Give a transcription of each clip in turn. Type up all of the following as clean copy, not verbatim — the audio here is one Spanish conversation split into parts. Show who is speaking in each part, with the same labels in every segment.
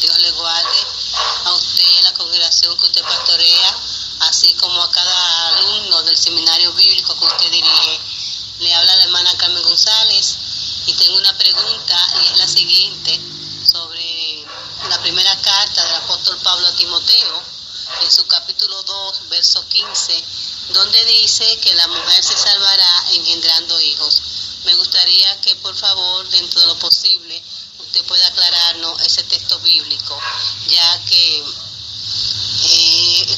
Speaker 1: Dios le guarde a usted y a la congregación que usted pastorea, así como a cada alumno del seminario bíblico que usted dirige. Le habla la hermana Carmen González y tengo una pregunta y es la siguiente sobre la primera carta del apóstol Pablo a Timoteo, en su capítulo 2, verso 15, donde dice que la mujer se salvará engendrando hijos. Me gustaría que por favor, dentro de lo posible, usted pueda aclararnos ese texto bíblico, ya que es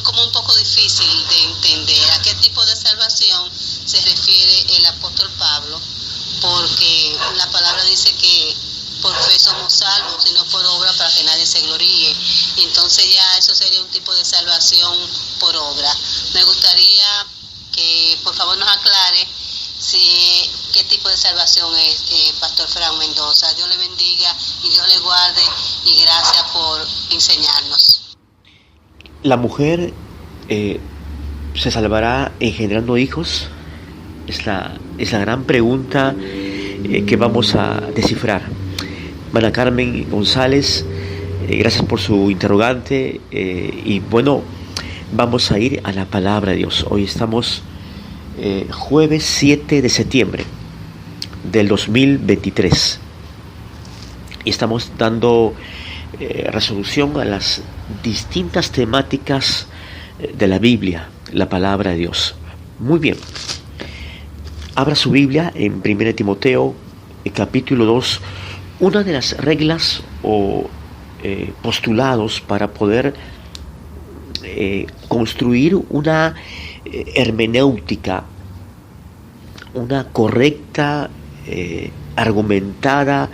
Speaker 1: como un poco difícil de entender a qué tipo de salvación se refiere el apóstol Pablo, porque la palabra dice que por fe somos salvos y no por obra para que nadie se gloríe. Entonces ya eso sería un tipo de salvación por obra. Me gustaría que por favor nos aclare qué tipo de salvación es, Pastor Fran Mendoza. Dios le bendiga y Dios le guarde y gracias por enseñarnos.
Speaker 2: ¿La mujer se salvará engendrando hijos? Es la gran pregunta que vamos a descifrar. Mana Carmen González, gracias por su interrogante y bueno, vamos a ir a la palabra de Dios. Hoy estamos jueves 7 de septiembre del 2023 y estamos dando resolución a las distintas temáticas de la Biblia, la palabra de Dios. Muy bien, abra su Biblia en 1 Timoteo capítulo 2. Una de las reglas o postulados para poder construir una hermenéutica, una correcta, argumentada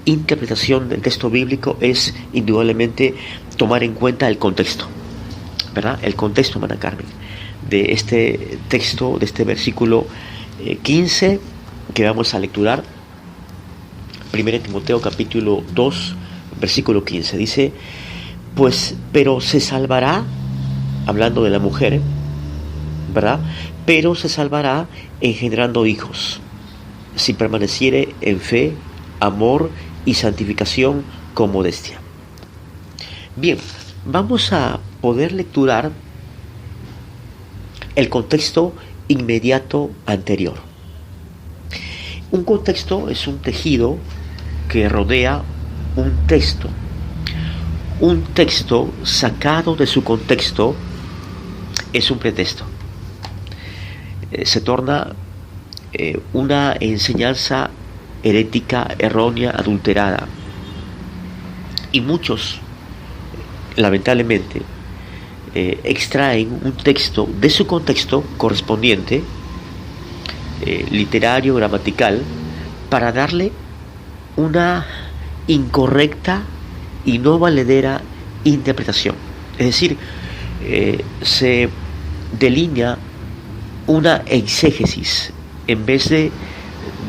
Speaker 2: interpretación del texto bíblico es indudablemente tomar en cuenta el contexto, ¿verdad? El contexto, Mana Carmen, de este texto, de este versículo 15 que vamos a lecturar. 1 Timoteo capítulo 2, versículo 15, dice, pero se salvará, hablando de la mujer, ¿verdad? Pero se salvará engendrando hijos, si permaneciere en fe, amor y santificación con modestia. Bien, vamos a poder lecturar el contexto inmediato anterior. Un contexto es un tejido que rodea un texto. Un texto sacado de su contexto es un pretexto. Se torna una enseñanza herética, errónea, adulterada. Y muchos, lamentablemente, extraen un texto de su contexto correspondiente, literario, gramatical, para darle una incorrecta y no valedera interpretación. Es decir, se delinea una exégesis en vez de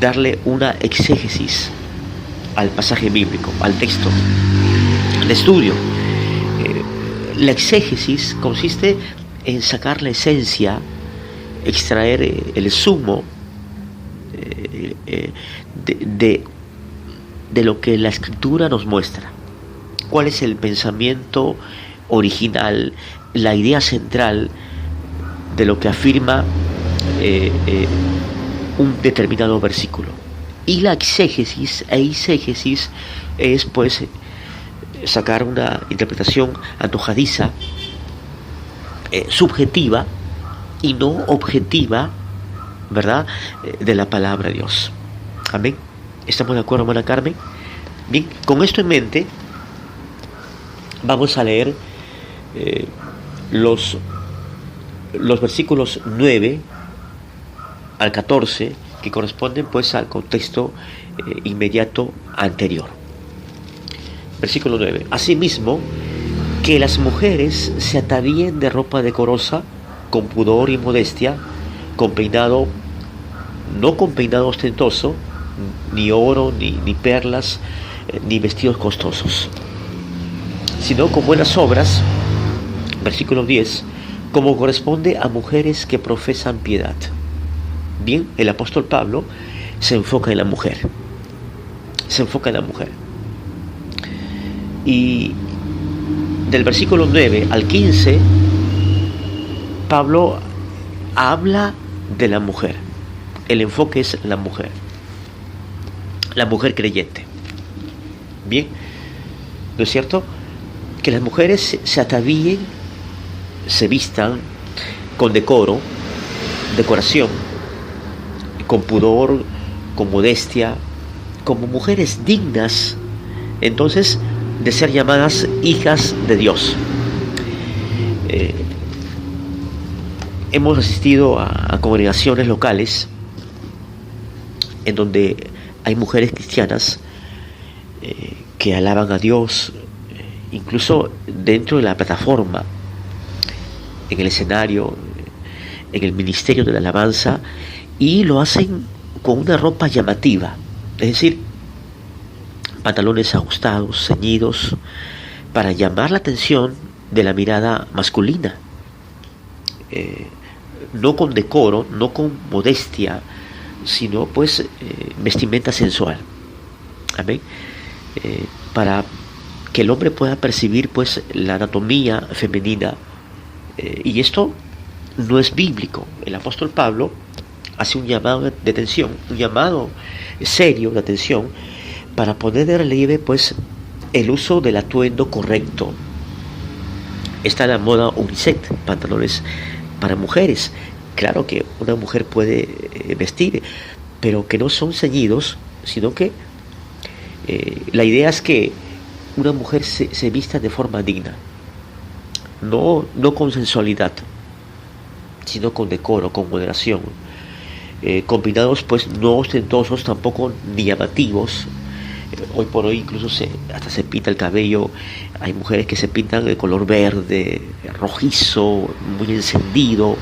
Speaker 2: darle una exégesis al pasaje bíblico, al texto de estudio. La exégesis consiste en sacar la esencia, extraer el sumo de lo que la escritura nos muestra. ¿Cuál es el pensamiento original, la idea central de lo que afirma un determinado versículo? Y la exégesis e eisegesis es pues sacar una interpretación antojadiza, subjetiva y no objetiva, ¿verdad?, de la palabra de Dios. Amén. ¿Estamos de acuerdo, hermana Carmen? Bien, con esto en mente vamos a leer los versículos 9 al 14 que corresponden pues al contexto inmediato anterior. Versículo 9. Asimismo, que las mujeres se atavíen de ropa decorosa, con pudor y modestia, con peinado, no con peinado ostentoso, ni oro, ni perlas, ni vestidos costosos, sino con buenas obras. Versículo 10. Como corresponde a mujeres que profesan piedad. Bien, el apóstol Pablo se enfoca en la mujer. Se enfoca en la mujer. Y del versículo 9 al 15, Pablo habla de la mujer. El enfoque es la mujer creyente. Bien, ¿no es cierto? Que las mujeres se atavíen, se vistan con decoro, decoración, con pudor, con modestia, como mujeres dignas, entonces, de ser llamadas hijas de Dios. Hemos asistido a congregaciones locales en donde hay mujeres cristianas que alaban a Dios, incluso dentro de la plataforma, en el escenario, en el ministerio de la alabanza, y lo hacen con una ropa llamativa, es decir, pantalones ajustados, ceñidos, para llamar la atención de la mirada masculina, no con decoro, no con modestia, sino pues vestimenta sensual. Amén. Para que el hombre pueda percibir pues la anatomía femenina, y esto no es bíblico. El apóstol Pablo hace un llamado de atención, un llamado serio de atención, para poner de relieve pues el uso del atuendo correcto. Está la moda unisex, pantalones para mujeres. Claro que una mujer puede vestir, pero que no son ceñidos, sino que la idea es que una mujer se vista de forma digna, no con sensualidad, sino con decoro, con moderación, combinados pues no ostentosos tampoco ni llamativos. Hoy por hoy incluso hasta se pinta el cabello. Hay mujeres que se pintan de color verde, rojizo, muy encendido.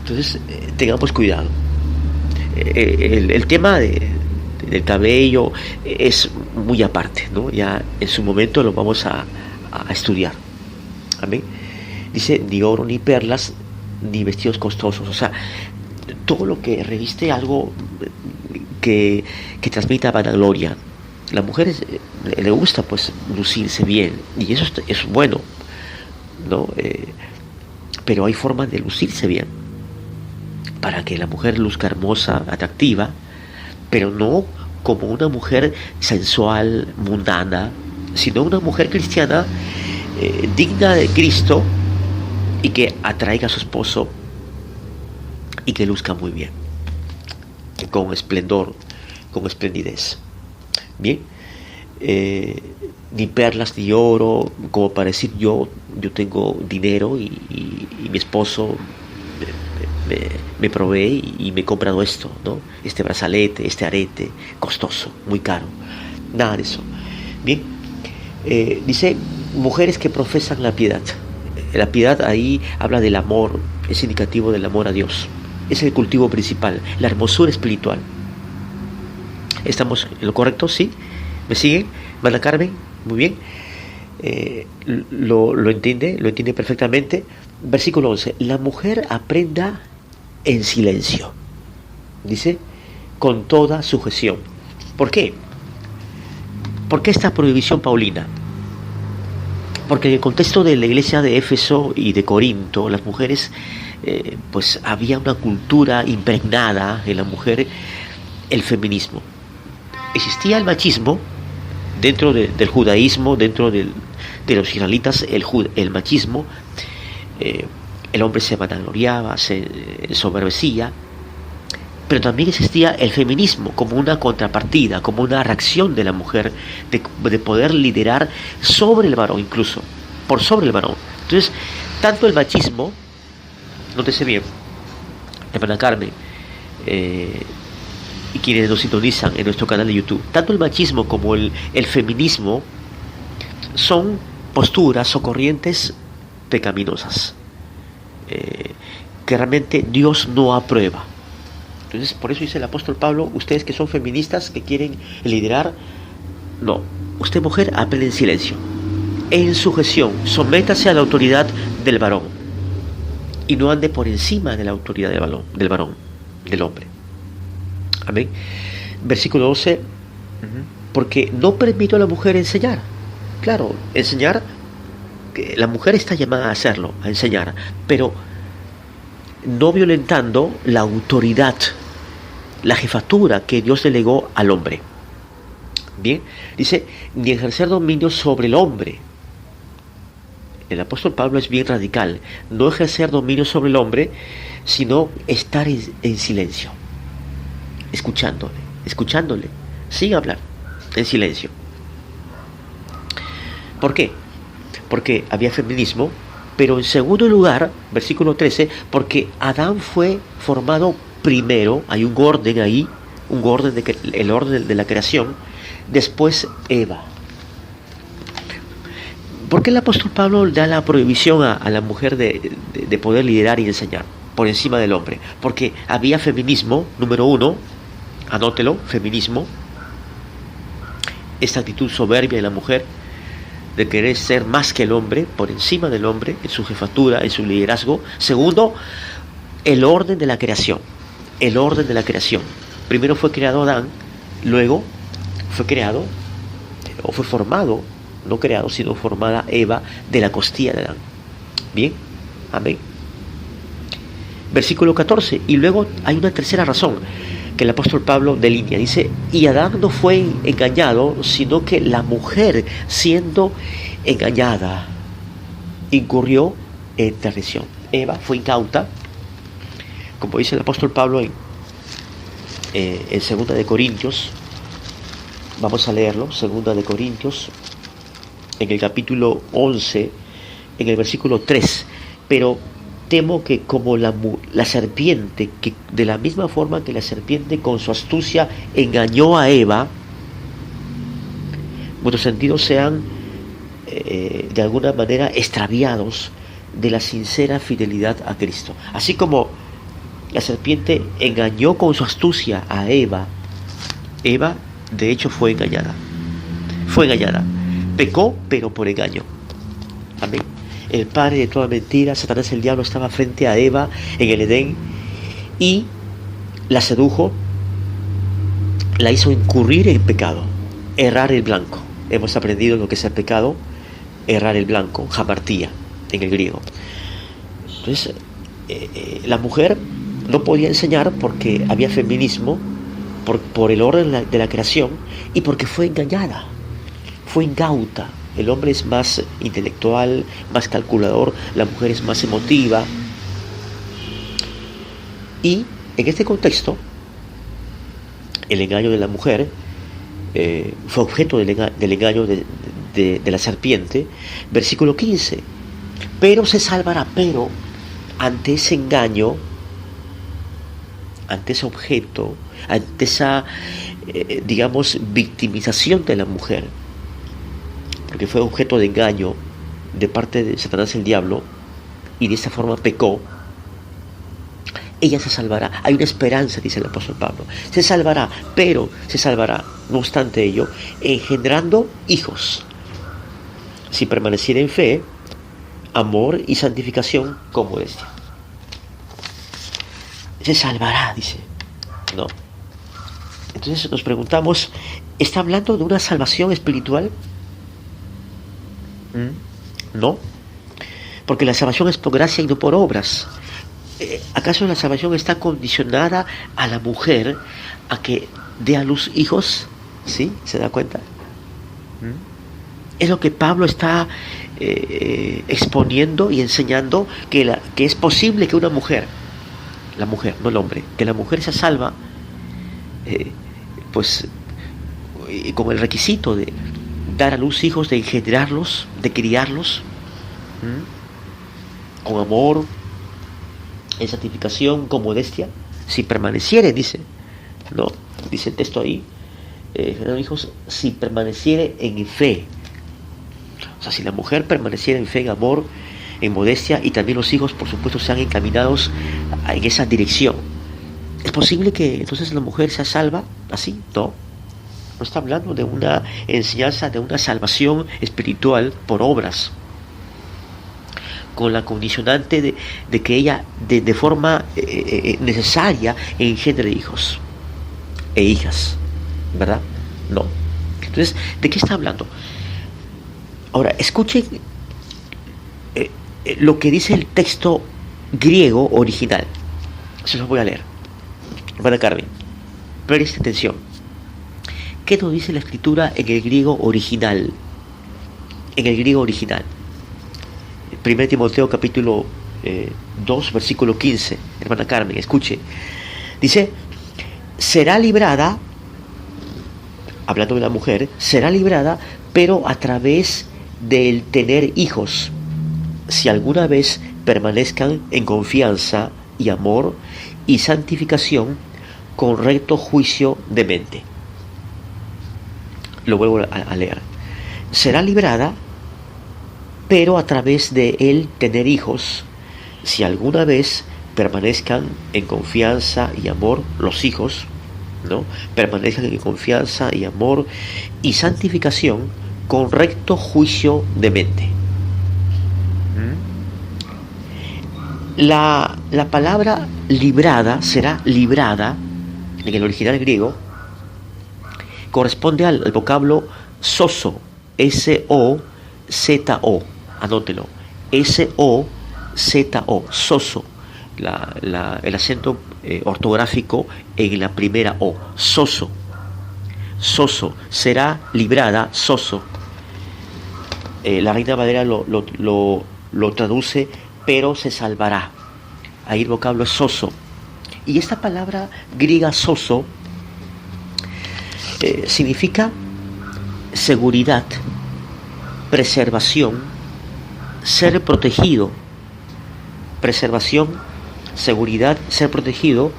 Speaker 2: Entonces tengamos cuidado. El tema del cabello es muy aparte, ¿no? Ya en su momento lo vamos a estudiar. Amén. Dice, ni oro, ni perlas, ni vestidos costosos. O sea, todo lo que reviste algo que transmita vanagloria. A las mujeres le gusta pues lucirse bien, y eso es bueno, ¿no? Pero hay formas de lucirse bien para que la mujer luzca hermosa, atractiva, pero no como una mujer sensual, mundana, sino una mujer cristiana, digna de Cristo, y que atraiga a su esposo y que luzca muy bien, con esplendor, con esplendidez. Bien, ni perlas ni oro, como para decir yo tengo dinero y mi esposo me provee y me he comprado esto, ¿no? Este brazalete, este arete costoso, muy caro. Nada de eso. Bien, dice mujeres que profesan la piedad. La piedad ahí habla del amor, es indicativo del amor a Dios. Es el cultivo principal, la hermosura espiritual. ¿Estamos en lo correcto? ¿Sí? ¿Me siguen? ¿Mana Carmen? Muy bien. Lo entiende perfectamente. Versículo 11. La mujer aprenda en silencio. Dice, con toda sujeción. ¿Por qué? ¿Por qué esta prohibición paulina? Porque en el contexto de la iglesia de Éfeso y de Corinto, las mujeres, pues había una cultura impregnada en la mujer, el feminismo. Existía el machismo dentro del judaísmo, dentro de los israelitas, el machismo. El hombre se vanagloriaba, se ensoberbecía, pero también existía el feminismo como una contrapartida, como una reacción de la mujer de poder liderar sobre el varón, incluso por sobre el varón. Entonces, tanto el machismo, nótese bien, hermana Carmen, y quienes nos sintonizan en nuestro canal de YouTube, tanto el machismo como el feminismo son posturas o corrientes pecaminosas, que realmente Dios no aprueba. Entonces, por eso dice el apóstol Pablo, ustedes que son feministas, que quieren liderar, no, usted mujer, hable en silencio, en sujeción, sométase a la autoridad del varón, y no ande por encima de la autoridad del varón, del hombre. Amén. Versículo 12, porque no permito a la mujer enseñar. Claro, enseñar, la mujer está llamada a hacerlo, a enseñar, pero no violentando la autoridad, la jefatura que Dios delegó al hombre. Bien, dice, ni ejercer dominio sobre el hombre. El apóstol Pablo es bien radical. No ejercer dominio sobre el hombre, sino estar en silencio, escuchándole, sin hablar, en silencio. ¿Por qué? Porque había feminismo, pero en segundo lugar, versículo 13, porque Adán fue formado primero, hay un orden ahí, el orden de la creación, después Eva. ¿Por qué el apóstol Pablo da la prohibición a la mujer de poder liderar y enseñar por encima del hombre? Porque había feminismo, número uno, anótelo, feminismo, esta actitud soberbia de la mujer, de querer ser más que el hombre, por encima del hombre, en su jefatura, en su liderazgo. Segundo, el orden de la creación, Primero fue creado Adán, luego fue creado, o fue formado, no creado, sino formada Eva de la costilla de Adán. Bien, amén. Versículo 14, y luego hay una tercera razón que el apóstol Pablo delinea. Dice, y Adán no fue engañado, sino que la mujer, siendo engañada, incurrió en traición. Eva fue incauta, como dice el apóstol Pablo en 2 de Corintios. Vamos a leerlo, 2 de Corintios, en el capítulo 11, en el versículo 3. Pero temo que como la serpiente, que de la misma forma que la serpiente con su astucia engañó a Eva, vuestros sentidos sean de alguna manera extraviados de la sincera fidelidad a Cristo. Así como la serpiente engañó con su astucia a Eva, Eva de hecho fue engañada, pecó pero por engaño. Amén. El padre de toda mentira, Satanás el diablo, estaba frente a Eva en el Edén y la sedujo, la hizo incurrir en pecado, errar el blanco. Hemos aprendido lo que es el pecado, errar el blanco, hamartía en el griego. Entonces, la mujer no podía enseñar porque había feminismo, por el orden de la creación, y porque fue engañada, fue incauta. El hombre es más intelectual, más calculador, la mujer es más emotiva. Y en este contexto, el engaño de la mujer fue objeto del engaño de la serpiente. Versículo 15. Pero se salvará, pero ante ese engaño, ante ese objeto, ante esa, victimización de la mujer, porque fue objeto de engaño de parte de Satanás el diablo, y de esta forma pecó, ella se salvará. Hay una esperanza, dice el apóstol Pablo. Se salvará, pero se salvará, no obstante ello, engendrando hijos, si permaneciera en fe, amor y santificación con modestia. Se salvará, dice. No. Entonces nos preguntamos, ¿está hablando de una salvación espiritual? No, porque la salvación es por gracia y no por obras. ¿Acaso la salvación está condicionada a la mujer a que dé a luz hijos? ¿Sí? ¿Se da cuenta? Es lo que Pablo está exponiendo y enseñando, que es posible que una mujer, la mujer, no el hombre, que la mujer se salva, con el requisito de dar a luz hijos, de engendrarlos, de criarlos, con amor, en santificación, con modestia, si permaneciere, dice, no, dice el texto ahí, hijos, si permaneciere en fe. O sea, si la mujer permaneciera en fe, en amor, en modestia, y también los hijos, por supuesto, sean encaminados en esa dirección. ¿Es posible que entonces la mujer sea salva así? No. No está hablando de una enseñanza, de una salvación espiritual por obras, con la condicionante de que ella de forma necesaria engendre hijos e hijas, ¿verdad? No. Entonces, ¿de qué está hablando? Ahora, escuchen lo que dice el texto griego original. Se los voy a leer. Hermana Carmen, preste atención. ¿Qué nos dice la escritura en el griego original? En el griego original. 1 Timoteo capítulo 2, versículo 15. Hermana Carmen, escuche. Dice, será librada, hablando de la mujer, será librada, pero a través del tener hijos, si alguna vez permanezcan en confianza y amor y santificación con recto juicio de mente. Lo vuelvo a leer. Será librada, pero a través de él tener hijos, si alguna vez permanezcan en confianza y amor los hijos, ¿no? Permanezcan en confianza y amor y santificación con recto juicio de mente. La palabra librada, será librada, en el original griego, corresponde al vocablo sozo, S-O-Z-O, anótelo, S-O-Z-O, sozo, el acento ortográfico en la primera O, sozo, será librada, sozo. La Reina Valera lo traduce, pero se salvará. Ahí el vocablo es sozo. Y esta palabra griega sozo significa seguridad, preservación, ser protegido. Preservación, seguridad, ser protegido,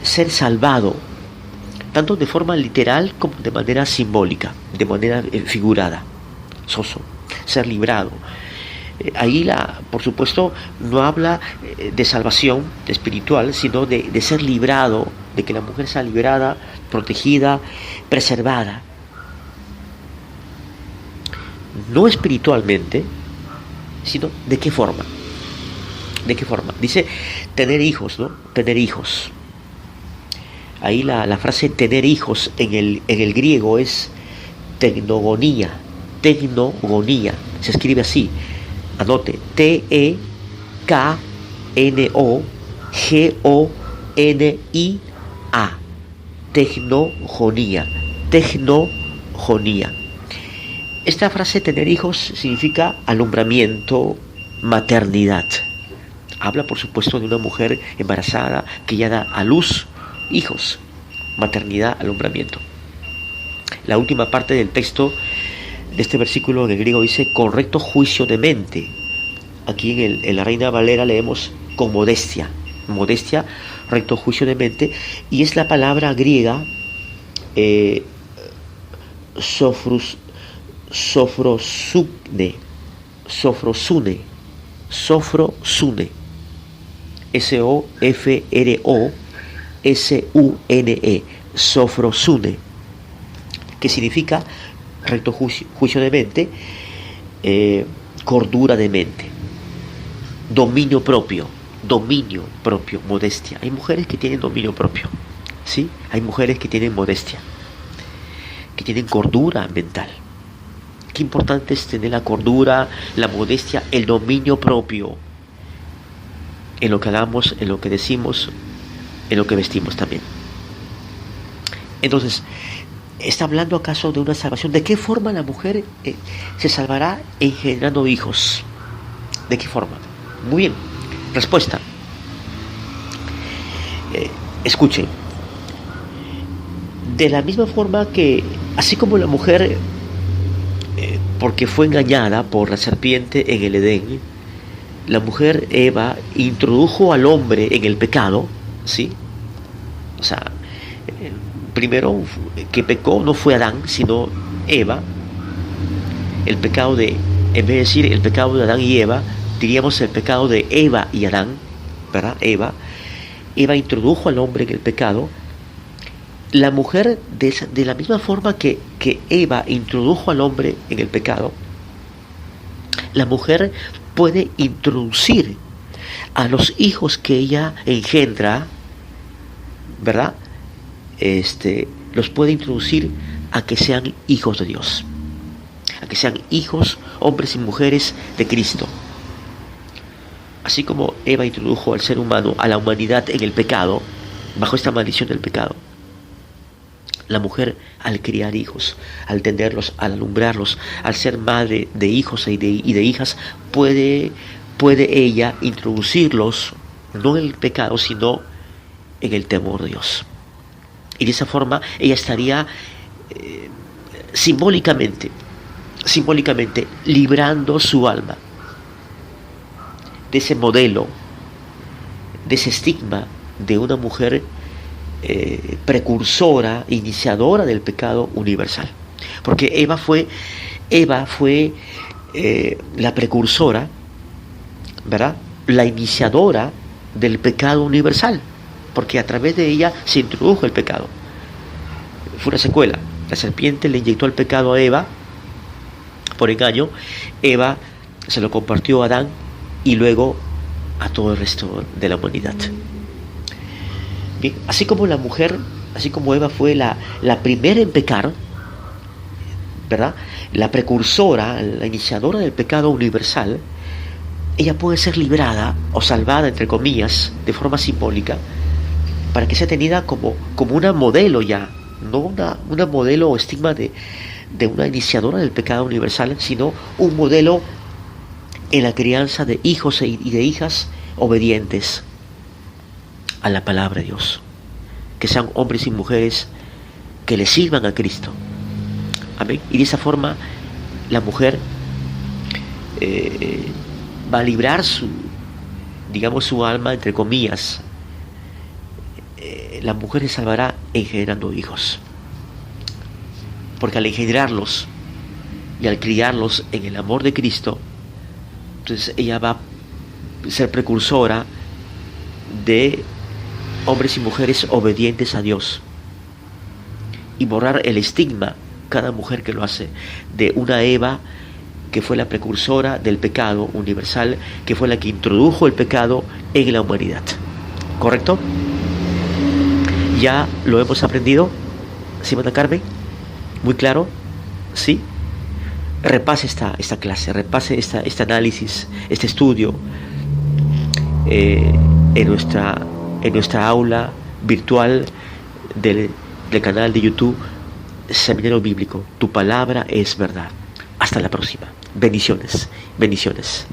Speaker 2: ser salvado, tanto de forma literal como de manera simbólica, de manera figurada. Sozo, ser librado. Ahí, por supuesto, no habla de salvación espiritual, sino de ser librado, de que la mujer sea librada, protegida, preservada. No espiritualmente, sino ¿de qué forma? ¿De qué forma? Dice tener hijos, ¿no? Tener hijos. Ahí la frase tener hijos en el griego es tecnogonía. Tecnogonía. Se escribe así. Anote. T-E-K-N-O-G-O-N-I-A. Tecnogonía. Tecnogonía. Esta frase tener hijos significa alumbramiento, maternidad. Habla, por supuesto, de una mujer embarazada que ya da a luz hijos. Maternidad, alumbramiento. La última parte del texto de este versículo en griego dice con recto juicio de mente. Aquí en la Reina Valera leemos con modestia. Modestia, recto juicio de mente. Y es la palabra griega sofrosune. Sofrosune. S-O-F-R-O-S-U-N-E. Sofrosune. Que significa recto juicio de mente, cordura de mente, dominio propio, modestia. Hay mujeres que tienen dominio propio, ¿sí? Hay mujeres que tienen modestia, que tienen cordura mental. Qué importante es tener la cordura, la modestia, el dominio propio en lo que hagamos, en lo que decimos, en lo que vestimos también. Entonces, ¿está hablando acaso de una salvación? ¿De qué forma la mujer se salvará engendrando hijos? ¿De qué forma? Muy bien, respuesta. Escuchen. De la misma forma que, así como la mujer, porque fue engañada por la serpiente en el Edén, la mujer Eva introdujo al hombre en el pecado, ¿sí? O sea, primero que pecó no fue Adán, sino Eva. El pecado en vez de decir el pecado de Adán y Eva, diríamos el pecado de Eva y Adán, ¿verdad? Eva introdujo al hombre en el pecado. La mujer, de la misma forma que Eva introdujo al hombre en el pecado, la mujer puede introducir a los hijos que ella engendra, ¿verdad? Los puede introducir a que sean hijos de Dios, a que sean hijos, hombres y mujeres de Cristo. Así como Eva introdujo al ser humano, a la humanidad en el pecado, bajo esta maldición del pecado, la mujer, al criar hijos, al tenerlos, al alumbrarlos, al ser madre de hijos y de hijas, puede ella introducirlos no en el pecado, sino en el temor de Dios. Y de esa forma ella estaría simbólicamente librando su alma de ese modelo, de ese estigma de una mujer precursora, iniciadora del pecado universal. Porque Eva fue la precursora, ¿verdad? La iniciadora del pecado universal, porque a través de ella se introdujo el pecado. Fue una secuela. La serpiente le inyectó el pecado a Eva por engaño. Eva se lo compartió a Adán y luego a todo el resto de la humanidad. Bien, así como la mujer, así como Eva fue la primera en pecar, ¿verdad? La precursora, la iniciadora del pecado universal, ella puede ser librada o salvada, entre comillas, de forma simbólica, para que sea tenida como una modelo ya, no una modelo o estigma de una iniciadora del pecado universal, sino un modelo en la crianza de hijos y de hijas obedientes a la palabra de Dios, que sean hombres y mujeres que le sirvan a Cristo. Amén. Y de esa forma la mujer va a librar su alma, entre comillas. La mujer se salvará engendrando hijos, porque al engendrarlos y al criarlos en el amor de Cristo, entonces ella va a ser precursora de hombres y mujeres obedientes a Dios, y borrar el estigma, cada mujer que lo hace, de una Eva que fue la precursora del pecado universal, que fue la que introdujo el pecado en la humanidad. ¿Correcto? Ya lo hemos aprendido, Simona Carmen, muy claro, ¿sí? Repase esta clase, repase este análisis, este estudio en nuestra aula virtual del canal de YouTube Seminario Bíblico. Tu palabra es verdad. Hasta la próxima. Bendiciones, bendiciones.